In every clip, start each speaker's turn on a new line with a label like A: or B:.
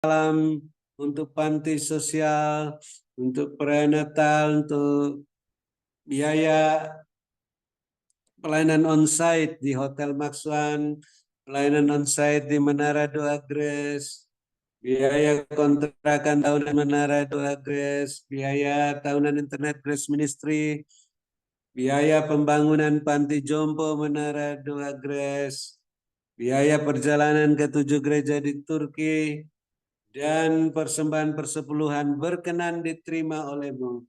A: malam, untuk panti sosial, untuk perayaan Natal, untuk biaya pelayanan onsite di Hotel Maxwan, pelayanan onsite di Menara Doa Grace, biaya kontrakan tahunan Menara Doa Grace, biaya tahunan Internet Grace Ministry, biaya pembangunan panti jompo Menara Doa Grace, biaya perjalanan ke 7 gereja di Turki, dan persembahan persepuluhan berkenan diterima olehmu.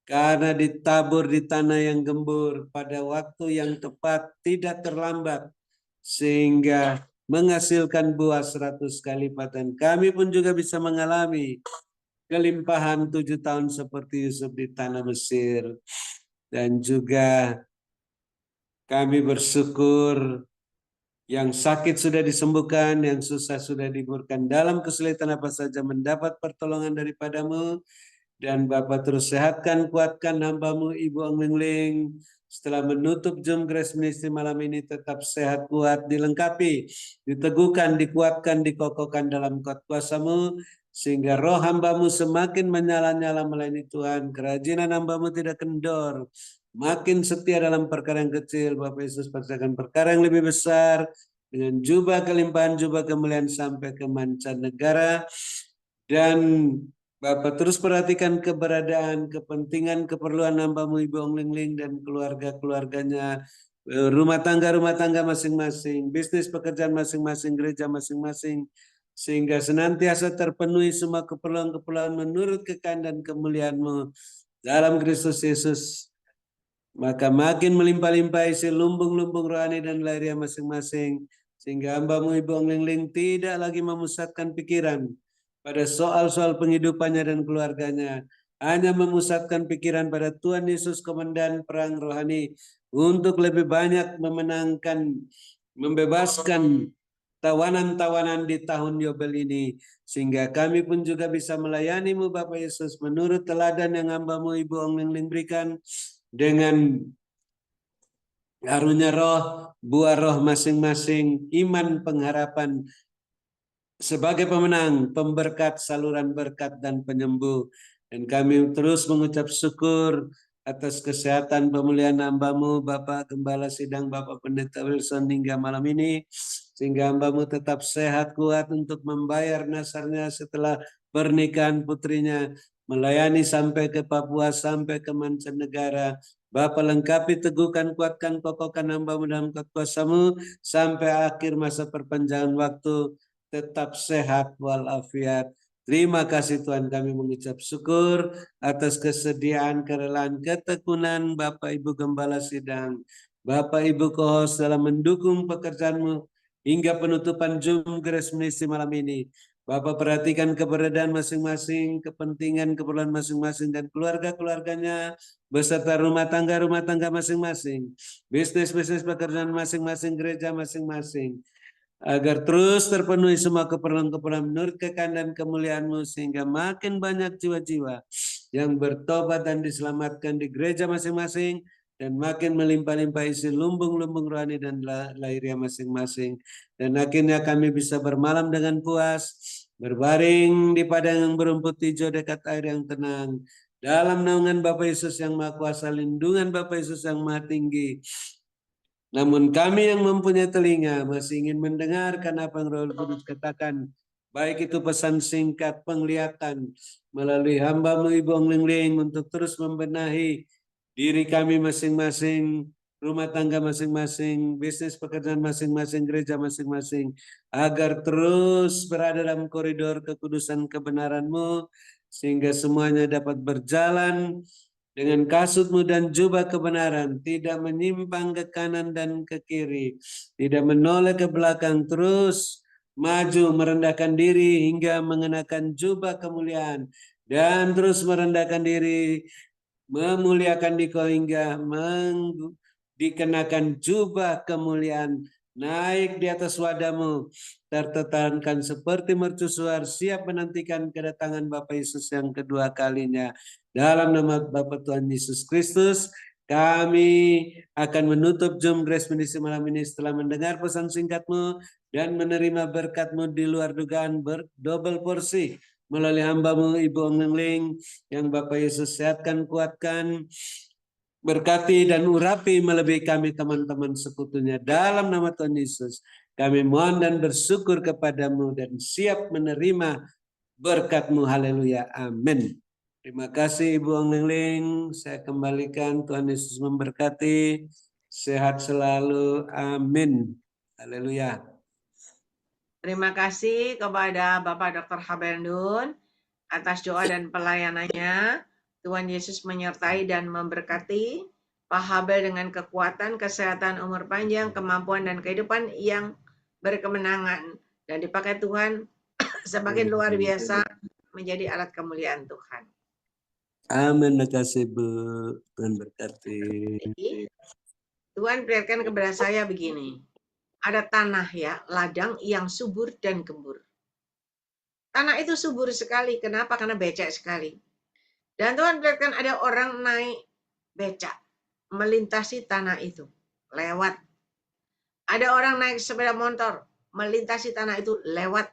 A: Karena ditabur di tanah yang gembur pada waktu yang tepat, tidak terlambat, sehingga menghasilkan buah 100 kali lipat. Dan kami pun juga bisa mengalami kelimpahan 7 tahun seperti Yusuf di tanah Mesir. Dan juga kami bersyukur yang sakit sudah disembuhkan, yang susah sudah diburkan, dalam kesulitan apa saja mendapat pertolongan daripadamu. Dan Bapak terus sehatkan, kuatkan hamba-Mu Ibu Ong setelah menutup Zoom Grace Ministry malam ini, tetap sehat, kuat, dilengkapi, diteguhkan, dikuatkan, dikokohkan dalam kuasa-Mu, sehingga roh hamba-Mu semakin menyala-nyala melayani Tuhan, kerajinan hamba-Mu tidak kendor, makin setia dalam perkara yang kecil. Bapak Yesus percayakan perkara yang lebih besar, dengan jubah kelimpahan, jubah kemuliaan sampai ke mancanegara. Dan Bapak terus perhatikan keberadaan, kepentingan, keperluan hamba-Mu Ibu Ong Ling dan keluarga-keluarganya, rumah tangga masing-masing, bisnis pekerjaan masing-masing, gereja masing-masing, sehingga senantiasa terpenuhi semua keperluan-keperluan menurut kekayaan dan kemuliaan-Mu dalam Kristus Yesus. Maka makin melimpah-limpah isi lumbung-lumbung rohani dan lahiriah masing-masing, sehingga hamba-Mu Ibu Ong Ling tidak lagi memusatkan pikiran pada soal-soal penghidupannya dan keluarganya, hanya memusatkan pikiran pada Tuhan Yesus, komandan perang rohani, untuk lebih banyak memenangkan, membebaskan tawanan-tawanan di tahun Yobel ini, sehingga kami pun juga bisa melayani-Mu Bapak Yesus menurut teladan yang hamba-Mu Ibu Ong Ling berikan, dengan karunia roh, buah roh masing-masing, iman, pengharapan, sebagai pemenang, pemberkat, saluran berkat, dan penyembuh. Dan kami terus mengucap syukur atas kesehatan pemulihan hamba-Mu Bapak Gembala Sidang, Bapak Pendeta Wilson hingga malam ini, sehingga hamba-Mu tetap sehat, kuat untuk membayar nasarnya setelah pernikahan putrinya, melayani sampai ke Papua, sampai ke mancanegara. Bapak lengkapi, teguhkan, kuatkan, kokohkan hamba-Mu dalam kuasa-Mu sampai akhir masa perpanjangan waktu, tetap sehat walafiat. Terima kasih Tuhan, kami mengucap syukur atas kesediaan, kerelaan, ketekunan Bapak Ibu Gembala Sidang, Bapak Ibu Kohos dalam mendukung pekerjaan-Mu hingga penutupan Zoom Grace Ministry malam ini. Bapak perhatikan keberadaan masing-masing, kepentingan, keperluan masing-masing, dan keluarga-keluarganya, beserta rumah tangga masing-masing, bisnis-bisnis pekerjaan masing-masing, gereja masing-masing, agar terus terpenuhi semua keperluan-keperluan menurut kekayaan dan kemuliaan-Mu, sehingga makin banyak jiwa-jiwa yang bertobat dan diselamatkan di gereja masing-masing, dan makin melimpah-limpah isi lumbung-lumbung rohani dan lahiriah masing-masing. Dan akhirnya kami bisa bermalam dengan puas, berbaring di padang yang berumput hijau dekat air yang tenang, dalam naungan Bapa Yesus yang Maha Kuasa, lindungan Bapa Yesus yang Maha Tinggi. Namun kami yang mempunyai telinga masih ingin mendengarkan apa yang Roh Kudus katakan, baik itu pesan singkat, penglihatan melalui hamba-Mu Ibu Ong Ling untuk terus membenahi diri kami masing-masing, rumah tangga masing-masing, bisnis pekerjaan masing-masing, gereja masing-masing, agar terus berada dalam koridor kekudusan kebenaran-Mu, sehingga semuanya dapat berjalan dengan kasut-Mu dan jubah kebenaran, tidak menyimpang ke kanan dan ke kiri, tidak menoleh ke belakang, terus maju merendahkan diri hingga mengenakan jubah kemuliaan, dan terus merendahkan diri, memuliakan Dikau hingga dikenakan jubah kemuliaan, naik di atas wadah-Mu, tertetankan seperti mercusuar, siap menantikan kedatangan Bapa Yesus yang kedua kalinya. Dalam nama Bapa Tuhan Yesus Kristus, kami akan menutup Zoom Grace Ministry malam ini setelah mendengar pesan singkat-Mu, dan menerima berkat-Mu di luar dugaan berdouble porsi melalui hamba-Mu Ibu Ongling yang Bapak Yesus sehatkan, kuatkan, berkati dan urapi melebihi kami teman-teman sekutunya. Dalam nama Tuhan Yesus kami mohon dan bersyukur kepadamu dan siap menerima berkat-Mu. Haleluya. Amin. Terima kasih Ibu Ongling. Saya kembalikan. Tuhan Yesus memberkati. Sehat selalu. Amin. Haleluya.
B: Terima kasih kepada Bapak Dr. Habendun atas doa dan pelayanannya. Tuhan Yesus menyertai dan memberkati Pak Habel dengan kekuatan, kesehatan, umur panjang, kemampuan, dan kehidupan yang berkemenangan. Dan dipakai Tuhan semakin luar biasa menjadi alat kemuliaan Tuhan.
A: Amin. Terima kasih Bu. Tuhan berkati.
B: Tuhan perlihatkan kepada saya begini. Ada tanah ya, ladang yang subur dan gembur. Tanah itu subur sekali. Kenapa? Karena becek sekali. Dan Tuhan perlihatkan ada orang naik becak melintasi tanah itu. Lewat. Ada orang naik sepeda motor melintasi tanah itu. Lewat.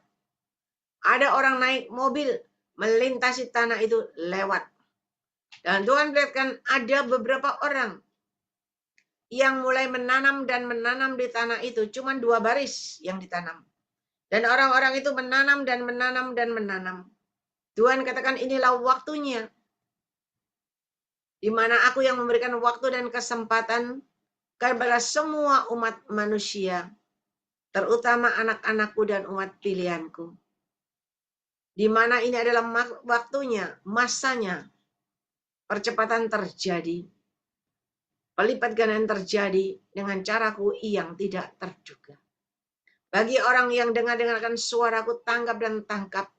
B: Ada orang naik mobil melintasi tanah itu. Lewat. Dan Tuhan perlihatkan ada beberapa orang yang mulai menanam dan menanam di tanah itu. Cuma 2 baris yang ditanam. Dan orang-orang itu menanam dan menanam dan menanam. Tuhan katakan inilah waktunya. Di mana aku yang memberikan waktu dan kesempatan kepada semua umat manusia. Terutama anak-anakku dan umat pilihanku. Di mana ini adalah waktunya, masanya. Percepatan terjadi. Pelipat gandaan terjadi dengan caraku yang tidak terduga. Bagi orang yang dengar-dengarkan suaraku, tanggap dan tangkap.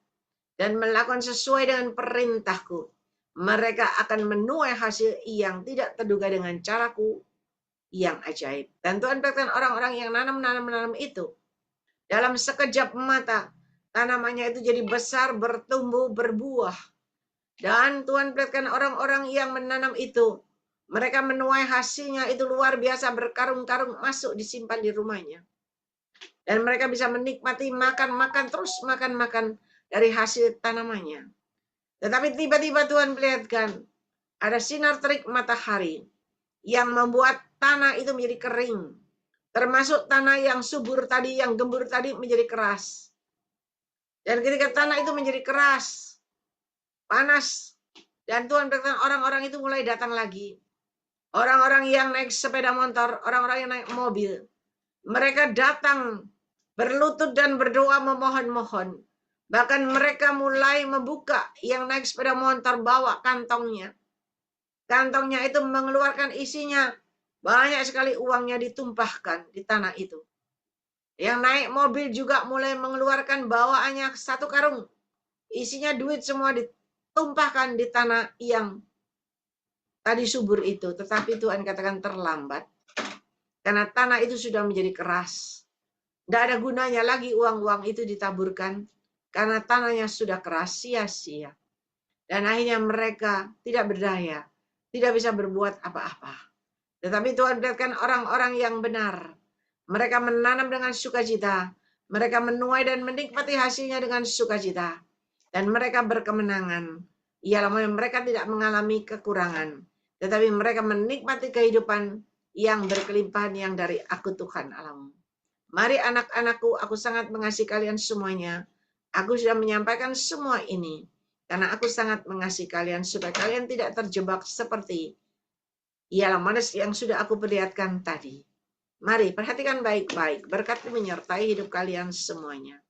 B: Dan melakukan sesuai dengan perintahku. Mereka akan menuai hasil yang tidak terduga dengan caraku yang ajaib. Dan Tuhan berkata orang-orang yang nanam itu. Dalam sekejap mata, tanamannya itu jadi besar, bertumbuh, berbuah. Dan Tuhan berkata orang-orang yang menanam itu. Mereka menuai hasilnya itu luar biasa, berkarung-karung masuk disimpan di rumahnya. Dan mereka bisa menikmati makan-makan, terus makan-makan dari hasil tanamannya. Tetapi tiba-tiba Tuhan perlihatkan ada sinar terik matahari yang membuat tanah itu menjadi kering. Termasuk tanah yang subur tadi, yang gembur tadi menjadi keras. Dan ketika tanah itu menjadi keras, panas, dan Tuhan berkata orang-orang itu mulai datang lagi. Orang-orang yang naik sepeda motor, orang-orang yang naik mobil. Mereka datang berlutut dan berdoa memohon-mohon. Bahkan mereka mulai membuka, yang naik sepeda motor bawa kantongnya. Kantongnya itu mengeluarkan isinya. Banyak sekali uangnya ditumpahkan di tanah itu. Yang naik mobil juga mulai mengeluarkan bawaannya 1 karung. Isinya duit semua ditumpahkan di tanah yang tadi subur itu. Tetapi Tuhan katakan terlambat. Karena tanah itu sudah menjadi keras. Tidak ada gunanya lagi uang-uang itu ditaburkan. Karena tanahnya sudah keras, sia-sia. Dan akhirnya mereka tidak berdaya. Tidak bisa berbuat apa-apa. Tetapi Tuhan berikan orang-orang yang benar. Mereka menanam dengan sukacita. Mereka menuai dan menikmati hasilnya dengan sukacita. Dan mereka berkemenangan. Ialah mereka tidak mengalami kekurangan. Tetapi mereka menikmati kehidupan yang berkelimpahan yang dari aku Tuhan Allahmu. Mari anak-anakku, aku sangat mengasihi kalian semuanya. Aku sudah menyampaikan semua ini. Karena aku sangat mengasihi kalian supaya kalian tidak terjebak seperti ialah manis yang sudah aku perlihatkan tadi. Mari perhatikan baik-baik. Berkat menyertai hidup kalian semuanya.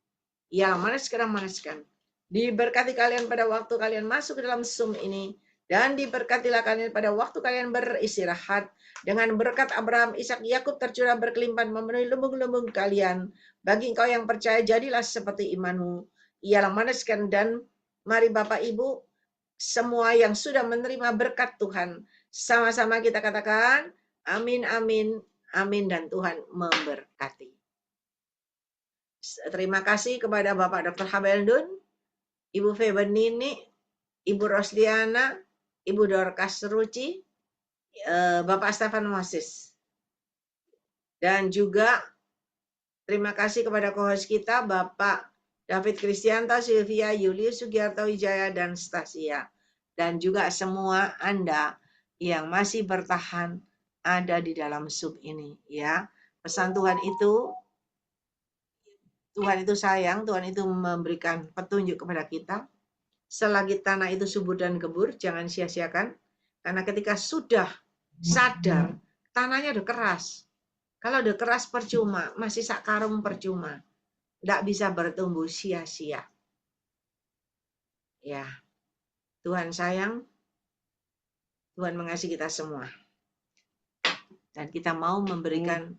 B: Ialah maniskan. Diberkati kalian pada waktu kalian masuk ke dalam Zoom ini. Dan diberkatilah kalian pada waktu kalian beristirahat. Dengan berkat Abraham, Ishak, Yakub tercurah berkelimpahan memenuhi lumbung-lumbung kalian. Bagi engkau yang percaya, jadilah seperti imanmu. Ialah maniskan dan mari Bapak Ibu, semua yang sudah menerima berkat Tuhan. Sama-sama kita katakan, amin, amin, amin, dan Tuhan memberkati. Terima kasih kepada Bapak Dr. Habeldun, Ibu Febenini, Ibu Rosdiana, Ibu Dorcas Ruci, Bapak Stefan Moses. Dan juga Terima kasih kepada co-host kita, Bapak David Kristianto, Sylvia, Julius Sugiarto Wijaya, dan Stasia. Dan juga semua Anda yang masih bertahan ada di dalam sub ini. Ya, pesan Tuhan itu sayang, Tuhan itu memberikan petunjuk kepada kita. Selagi tanah itu subur dan gembur, jangan sia-siakan. Karena ketika sudah sadar, tanahnya udah keras. Kalau udah keras percuma, masih sak karung percuma. Nggak bisa bertumbuh sia-sia. Ya, Tuhan sayang, Tuhan mengasihi kita semua. Dan kita mau memberikan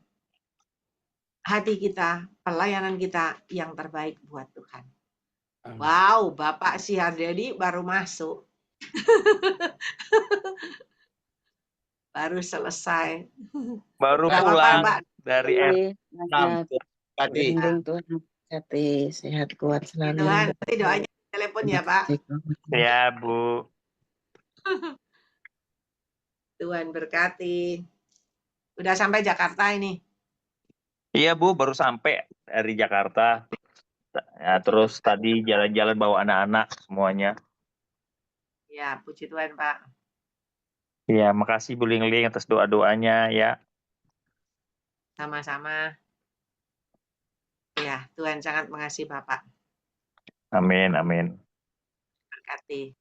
B: hati kita, pelayanan kita yang terbaik buat Tuhan. Wow, Bapak si Hardedi baru masuk. Baru selesai.
C: Baru
B: Nggak apa-apa,
C: pulang
B: Pak.
C: dari
D: Banyak
C: tadi.
D: berlindung Tuhan berkati, sehat kuat selalu.
B: Tuhan, nanti doanya telepon ya, Pak.
C: Ya, Bu.
B: Tuhan berkati. Udah sampai Jakarta ini.
C: Iya, Bu, baru sampai dari Jakarta. Ya, terus tadi jalan-jalan bawa anak-anak semuanya.
B: Ya, puji Tuhan, Pak.
C: Ya, makasih Bu Lingling atas doa-doanya ya.
B: Sama-sama. Ya, Tuhan sangat mengasihi Bapak.
C: Amin, amin.
B: Berkati.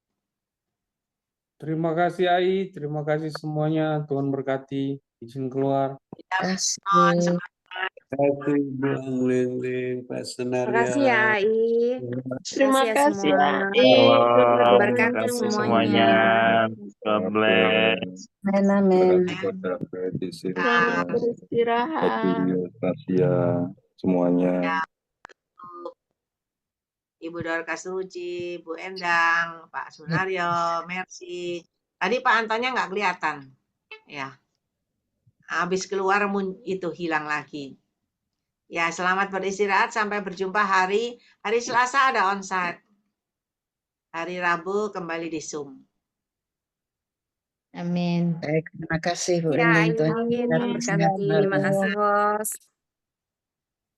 E: Terima kasih Ai, terima kasih semuanya. Tuhan berkati. Izin keluar.
D: Terima
B: Mohon
D: kasih.
B: semangat.
A: Terima kasih Bu Lingling, Pak Sunario.
F: Makasih ya, Ai.
G: Terima kasih,
F: semua.
C: Halo,
F: Berkati
C: terima kasih
F: semuanya.
C: God bless.
D: Amin, amin.
G: selamat
B: Ah,
G: beristirahat.
H: Tasya semuanya.
B: Ya, Ibu Dorka Suci, Bu Endang, Pak Sunario, Mercy. Tadi Pak Antonnya nggak kelihatan. Ya, habis keluar itu hilang lagi. Ya, selamat beristirahat. Sampai berjumpa hari Selasa ada onsite. Hari Rabu kembali di Zoom.
F: Amin.
D: Baik, terima kasih Bu
F: Ya,
D: Lindung. Tuhan
F: Ai, berkati. Makasih, host.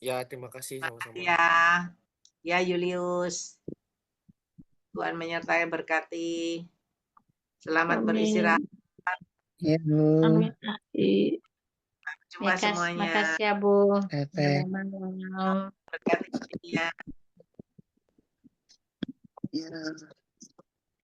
I: Ya, terima kasih sama-sama.
B: Ya, ya Julius. Tuhan menyertai berkati. Selamat
G: Amin.
B: beristirahat.
D: Ya Bu.
G: Amin.
B: Jumpa semuanya.
F: Makasih ya, Bu.
D: Baik.
F: Selamat malam.
B: Berkati.
D: Ya.